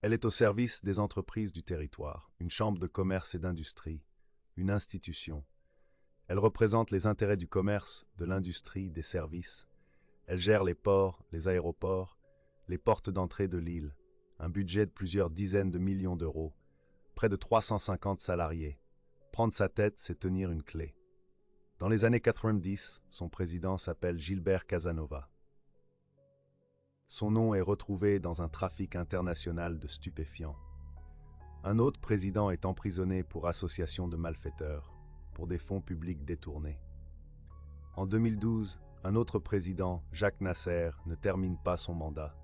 Elle est au service des entreprises du territoire, une chambre de commerce et d'industrie, une institution. Elle représente les intérêts du commerce, de l'industrie, des services. Elle gère les ports, les aéroports, les portes d'entrée de l'île, un budget de plusieurs dizaines de millions d'euros, près de 350 salariés. Prendre sa tête, c'est tenir une clé. Dans les années 90, son président s'appelle Gilbert Casanova. Son nom est retrouvé dans un trafic international de stupéfiants. Un autre président est emprisonné pour association de malfaiteurs, pour des fonds publics détournés. En 2012, un autre président, Jacques Nasser, ne termine pas son mandat.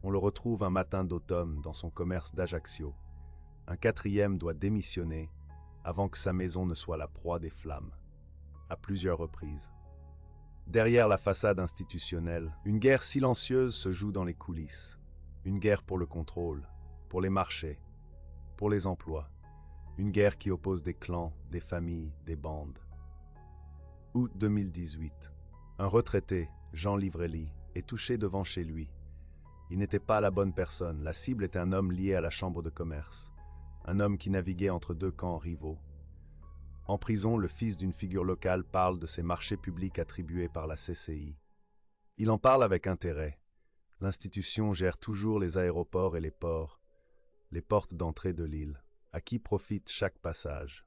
On le retrouve un matin d'automne dans son commerce d'Ajaccio. Un quatrième doit démissionner avant que sa maison ne soit la proie des flammes, à plusieurs reprises. Derrière la façade institutionnelle, une guerre silencieuse se joue dans les coulisses. Une guerre pour le contrôle, pour les marchés, pour les emplois. Une guerre qui oppose des clans, des familles, des bandes. Août 2018. Un retraité, Jean Livrelli, est touché devant chez lui. Il n'était pas la bonne personne. La cible est un homme lié à la chambre de commerce. Un homme qui naviguait entre deux camps rivaux. En prison, le fils d'une figure locale parle de ces marchés publics attribués par la CCI. Il en parle avec intérêt. L'institution gère toujours les aéroports et les ports, les portes d'entrée de l'île. À qui profite chaque passage?